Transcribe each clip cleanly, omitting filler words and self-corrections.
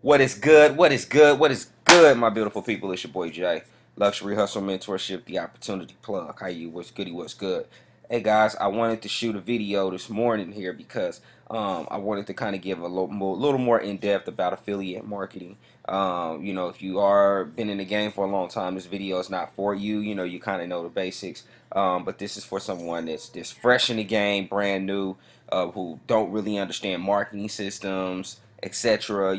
What is good? What is good? What is good, my beautiful people? It's your boy Jay. Luxury Hustle Mentorship, the opportunity plug. How you? What's goody? What's good? Hey guys, I wanted to shoot a video this morning here because I wanted to kind of give a little more in depth about affiliate marketing. If you are been in the game for a long time, this video is not for you. You kind of know the basics, but this is for someone that's fresh in the game, brand new, who don't really understand marketing systems, etc.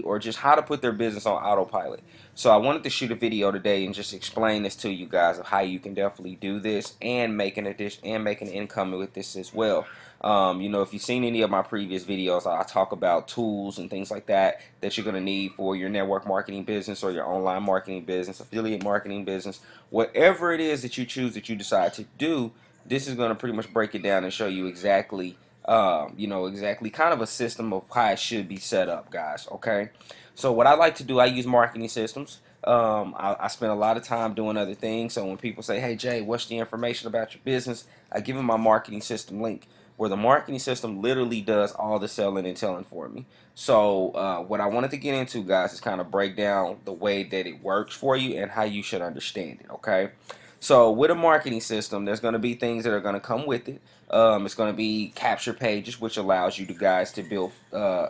Or just how to put their business on autopilot. So I wanted to shoot a video today and just explain this to you guys of how you can definitely do this and make an addition and make an income with this as well. If you've seen any of my previous videos, I talk about tools and things like that that you're going to need for your network marketing business or your online marketing business, affiliate marketing business, whatever it is that you choose that you decide to do. This is going to pretty much break it down and show you exactly exactly kind of a system of how it should be set up, guys. Okay, so what I like to do, I use marketing systems. I spend a lot of time doing other things. So when people say, "Hey Jay, what's the information about your business?" I give them my marketing system link, where the marketing system literally does all the selling and telling for me. So what I wanted to get into, guys, is kind of break down the way that it works for you and how you should understand it. Okay. So with a marketing system, there's going to be things that are going to come with it. It's going to be capture pages, which allows you guys to build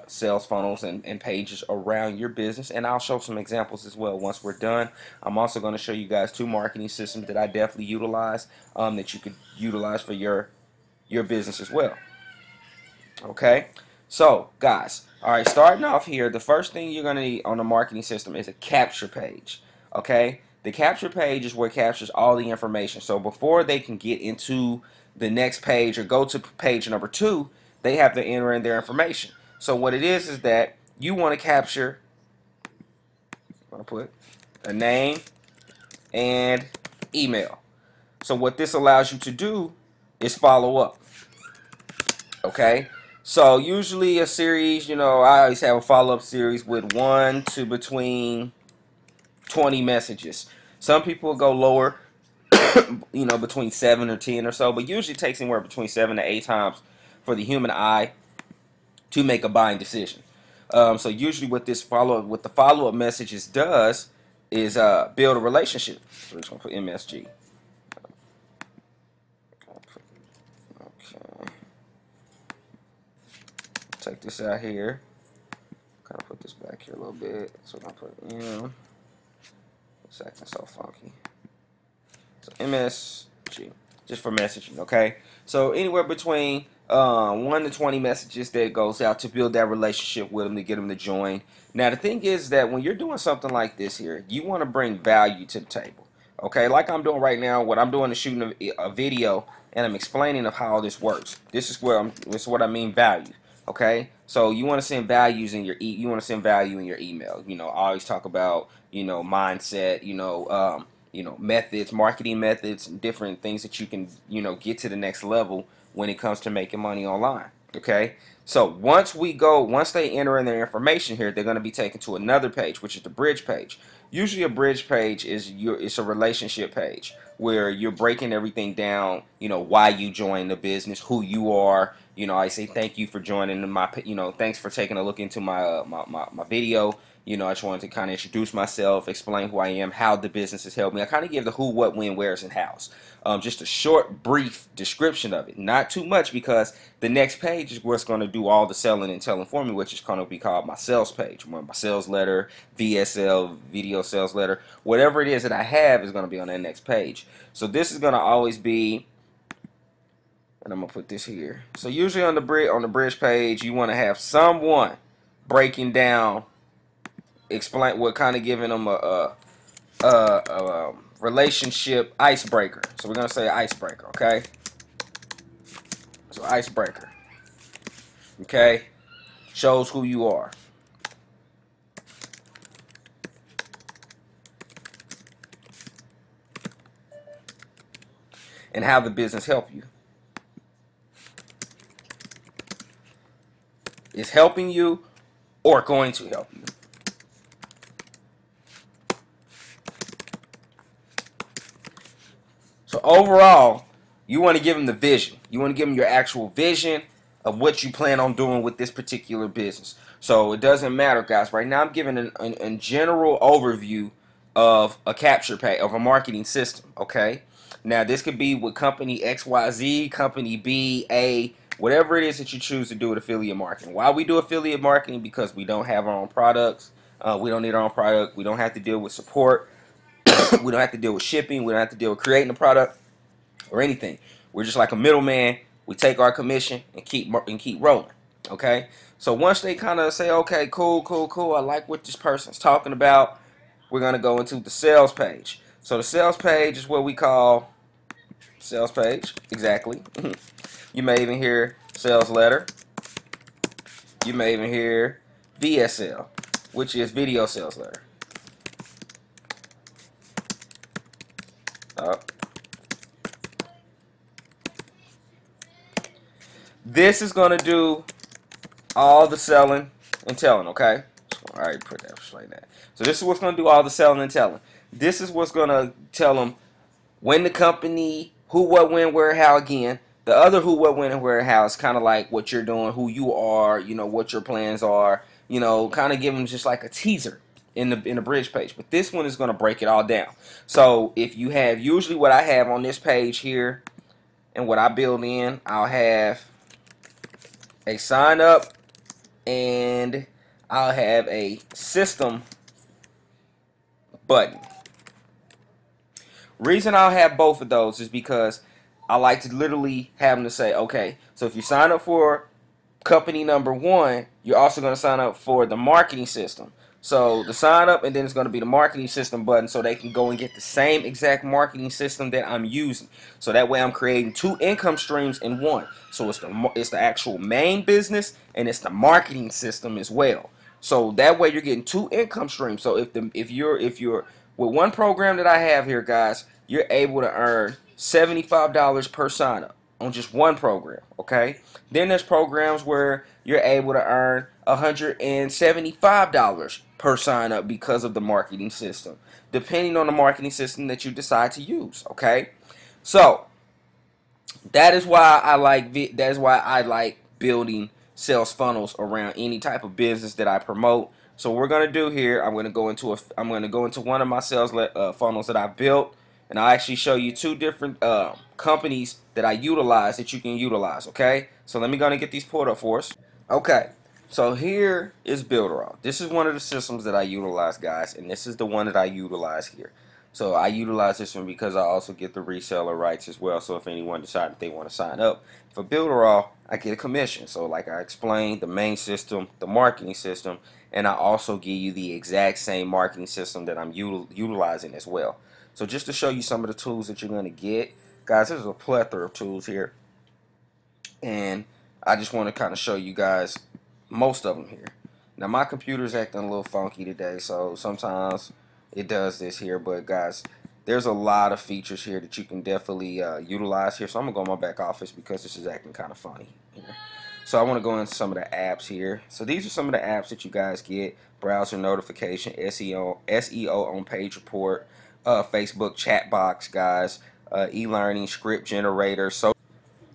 sales funnels and pages around your business. And I'll show some examples as well once we're done. I'm also going to show you guys two marketing systems that I definitely utilize that you could utilize for your business as well. Okay, so guys, all right, starting off here, the first thing you're going to need on the marketing system is a capture page. Okay, the capture page is what captures all the information. So before they can get into the next page or go to page number 2, they have to enter in their information. So what it is that you want to capture, I'll put a name and email. So what this allows you to do is follow up. Okay, so usually a series, I always have a follow-up series with 1 to between 20 messages. Some people go lower, between 7 or 10 or so, but usually it takes anywhere between 7 to 8 times for the human eye to make a buying decision. So usually what the follow-up messages does is build a relationship. So we're just gonna put MSG. Okay. Take this out here. Kind of put this back here a little bit. So I'm gonna put in. It's acting so funky. So MSG, just for messaging, okay? So anywhere between 1 to 20 messages that goes out to build that relationship with them, to get them to join. Now the thing is that when you're doing something like this here, you want to bring value to the table, okay? Like I'm doing right now. What I'm doing is shooting a video and I'm explaining of how this works. This is what I mean value. Okay, so you want to send values in you want to send value in your email. I always talk about mindset, methods, marketing methods, and different things that you can get to the next level when it comes to making money online. Okay, so once they enter in their information here, they're going to be taken to another page, which is the bridge page. Usually a bridge page it's a relationship page where you're breaking everything down, why you joined the business, who you are. I say thank you for joining thanks for taking a look into my video. I just wanted to kind of introduce myself, explain who I am, how the business has helped me. I kind of give the who, what, when, where's, and hows. Just a short, brief description of it. Not too much, because the next page is what's going to do all the selling and telling for me, which is going to be called my sales page. My sales letter, VSL, video sales letter. Whatever it is that I have is going to be on that next page. So this is going to always be, and I'm going to put this here. So usually on the bridge page, you want to have someone breaking down, giving them a relationship icebreaker. So we're gonna say icebreaker, okay? So icebreaker, okay, shows who you are. And how the business help you. Is helping you or going to help you. So overall, you want to give them the vision. You want to give them your actual vision of what you plan on doing with this particular business. So it doesn't matter, guys. Right now I'm giving a general overview of a capture page, of a marketing system, okay? Now this could be with company XYZ, company B, A, whatever it is that you choose to do with affiliate marketing. Why we do affiliate marketing? Because we don't have our own products. We don't need our own product. We don't have to deal with support. We don't have to deal with shipping. We don't have to deal with creating a product or anything. We're just like a middleman. We take our commission and keep rolling. Okay. So once they kind of say, okay, cool, cool, cool, I like what this person's talking about, we're gonna go into the sales page. So the sales page is what we call sales page. Exactly. You may even hear sales letter. You may even hear VSL, which is video sales letter. This is gonna do all the selling and telling, okay? I already put that like that. So this is what's going to do all the selling and telling. This is what's going to tell them when the company, who, what, when, where, how again. The other who, what, when, and where, how is kind of like what you're doing, who you are, you know, what your plans are, you know, kind of give them just like a teaser in the bridge page. But this one is going to break it all down. So if you have, usually what I have on this page here and what I build in, I'll have a sign up, and I'll have a system button. Reason I'll have both of those is because I like to literally have them to say, okay, so if you sign up for company number 1, you're also going to sign up for the marketing system. So the sign up, and then it's going to be the marketing system button, so they can go and get the same exact marketing system that I'm using. So that way I'm creating 2 income streams in one. So it's the actual main business, and it's the marketing system as well. So that way you're getting 2 income streams. So if you're with one program that I have here, guys, you're able to earn $75 per sign up on just one program, okay? Then there's programs where you're able to earn $175 per sign up because of the marketing system, depending on the marketing system that you decide to use, okay? So that is why I like building sales funnels around any type of business that I promote. So what we're gonna do here, I'm gonna go into one of my sales funnels that I built, and I'll actually show you 2 different companies that I utilize that you can utilize. Okay, so let me go and get these pulled up for us. Okay, so here is Builderall. This is one of the systems that I utilize, guys, and this is the one that I utilize here. So I utilize this one because I also get the reseller rights as well. So if anyone decides that they want to sign up for Builderall, I get a commission. So like I explained, the main system, the marketing system, and I also give you the exact same marketing system that I'm utilizing as well. So just to show you some of the tools that you're going to get, guys, there's a plethora of tools here, and I just want to kind of show you guys most of them here. Now my computer's acting a little funky today, so sometimes it does this here, but guys, there's a lot of features here that you can definitely utilize here. So I'm gonna go in my back office because this is acting kind of funny here. So I want to go into some of the apps here. So these are some of the apps that you guys get: browser notification, SEO on page report, Facebook chat box, guys, e-learning, script generator.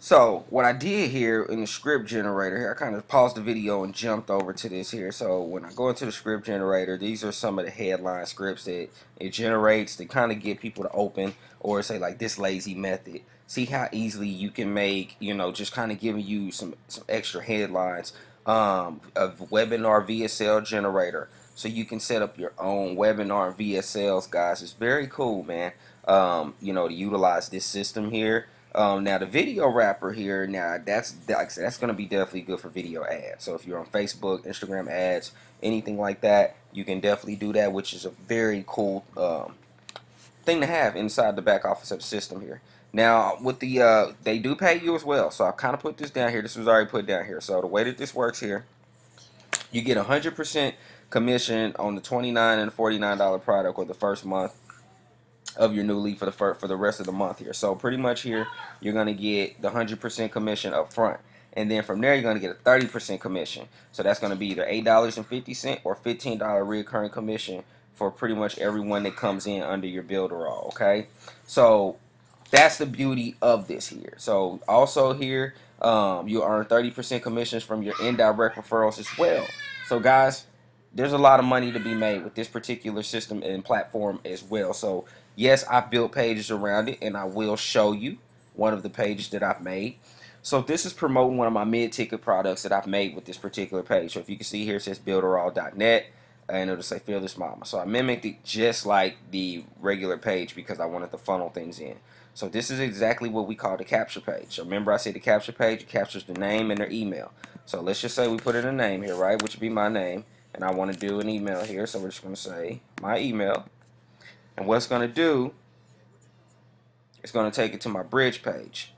So what I did here in the script generator here, I kind of paused the video and jumped over to this here. So when I go into the script generator, these are some of the headline scripts that it generates to kind of get people to open, or say like this lazy method. See how easily you can make, you know, just kind of giving you some extra headlines. A webinar VSL generator, so you can set up your own webinar and VSLs, guys. It's very cool, man. You know, to utilize this system here. Now the video wrapper here, now that's going to be definitely good for video ads. So if you're on Facebook, Instagram ads, anything like that, you can definitely do that, which is a very cool thing to have inside the back office of the system here. Now with the they do pay you as well, so I kind of put this down here. This was already put down here. So the way that this works here, you get 100% commission on the $29 and $49 product or the first month of your new lead for the rest of the month here. So pretty much here you're gonna get the 100% commission up front, and then from there you're gonna get a 30% commission. So that's gonna be either $8.50 or $15 recurring commission for pretty much everyone that comes in under your Builderall. Okay, so that's the beauty of this here. So also here you earn 30% commissions from your indirect referrals as well. So guys, there's a lot of money to be made with this particular system and platform as well. So yes, I've built pages around it, and I will show you one of the pages that I've made. So this is promoting one of my mid-ticket products that I've made with this particular page. So if you can see here, it says builderall.net, and it'll say Fearless Mama. So I mimicked it just like the regular page because I wanted to funnel things in. So this is exactly what we call the capture page. So remember I said the capture page, it captures the name and their email. So let's just say we put in a name here, right, which would be my name, and I want to do an email here. So we're just going to say my email, and what it's going to do, it's going to take it to my bridge page.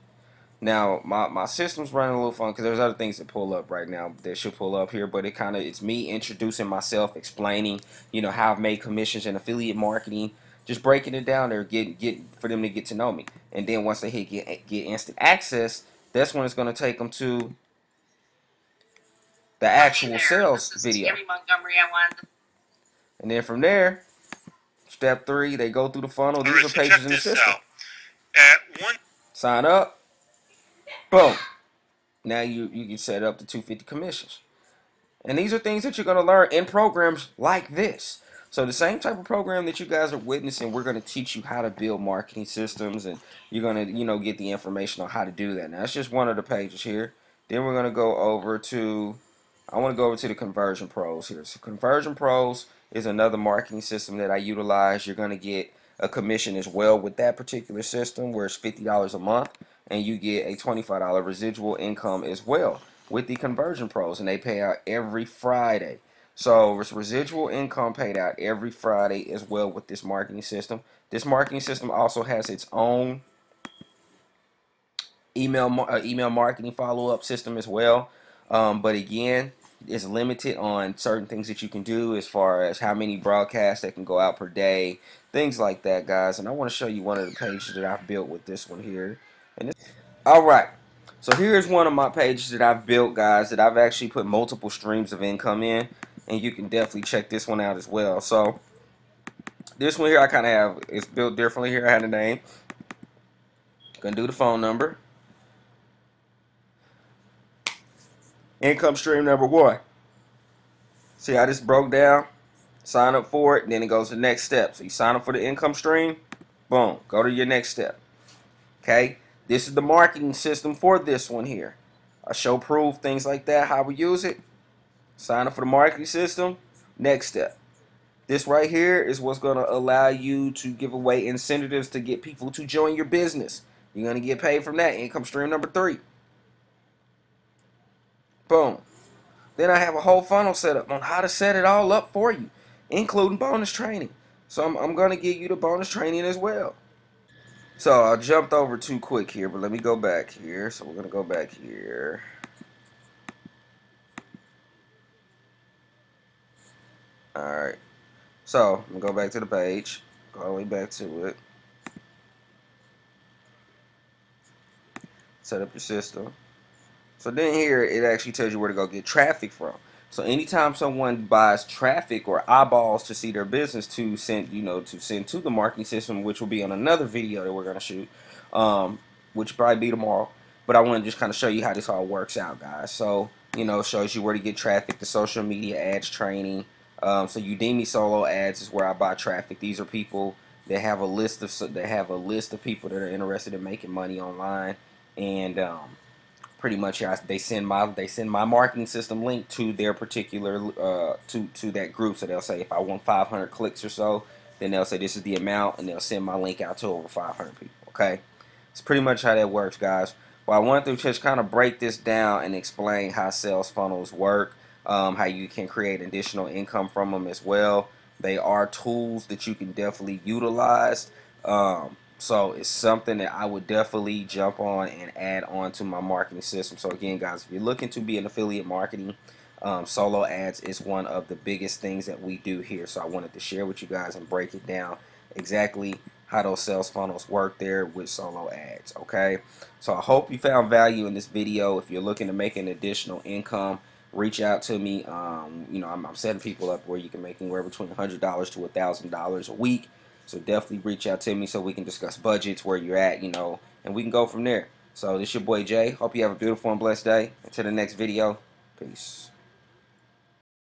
Now my system's running a little fun because there's other things that pull up right now that should pull up here, but it's me introducing myself, explaining, you know, how I've made commissions and affiliate marketing, just breaking it down there, get for them to get to know me. And then once they hit get instant access, that's when it's going to take them to the actual sales video. Montgomery, and then from there, step 3, they go through the funnel. These are pages in the system. Sign up. Boom. Now you can set up to 250 commissions. And these are things that you're going to learn in programs like this. So the same type of program that you guys are witnessing, we're going to teach you how to build marketing systems, and you're going to, you know, get the information on how to do that. Now, that's just one of the pages here. Then we're going to go over to, I want to go over to the Conversion Pros here. So Conversion Pros is another marketing system that I utilize. You're going to get a commission as well with that particular system, where it's $50 a month, and you get a $25 residual income as well with the Conversion Pros, and they pay out every Friday. So it's residual income paid out every Friday as well with this marketing system. This marketing system also has its own email marketing follow-up system as well. But again, it's limited on certain things that you can do as far as how many broadcasts that can go out per day, things like that, guys. And I want to show you one of the pages that I've built with this one here. And alright, so here's one of my pages that I've built, guys, that I've actually put multiple streams of income in, and you can definitely check this one out as well. So this one here, I kind of have, it's built differently here. I had a name, gonna do the phone number, income stream number 1. See how this broke down? Sign up for it, and then it goes to the next step. So you sign up for the income stream, boom, go to your next step. Okay, this is the marketing system for this one here. I show proof, things like that, how we use it. Sign up for the marketing system, next step. This right here is what's going to allow you to give away incentives to get people to join your business. You're going to get paid from that. Income stream number 3. Boom. Then I have a whole funnel set up on how to set it all up for you, including bonus training. So I'm going to give you the bonus training as well. So I jumped over too quick here, but let me go back here. So we're going to go back here. Alright. So I'm going to go back to the page. Go all the way back to it. Set up your system. So then here it actually tells you where to go get traffic from. So anytime someone buys traffic or eyeballs to see their business to send, to send to the marketing system, which will be on another video that we're going to shoot, which will probably be tomorrow. But I want to just kind of show you how this all works out, guys. So, it shows you where to get traffic, the social media ads training. So Udemy solo ads is where I buy traffic. These are people that have a list of people that are interested in making money online, and pretty much they send my marketing system link to their particular to that group. So they'll say if I want 500 clicks or so, then they'll say this is the amount, and they'll send my link out to over 500 people. Okay, it's pretty much how that works, guys. Well, I wanted to just kind of break this down and explain how sales funnels work, how you can create additional income from them as well. They are tools that you can definitely utilize. So it's something that I would definitely jump on and add on to my marketing system. So again, guys, if you're looking to be an affiliate marketing, solo ads is one of the biggest things that we do here. So I wanted to share with you guys and break it down exactly how those sales funnels work there with solo ads. Okay, so I hope you found value in this video. If you're looking to make an additional income, reach out to me. I'm setting people up where you can make anywhere between $100 to $1,000 a week. So definitely reach out to me so we can discuss budgets, where you're at, and we can go from there. So this is your boy Jay. Hope you have a beautiful and blessed day. Until the next video, peace.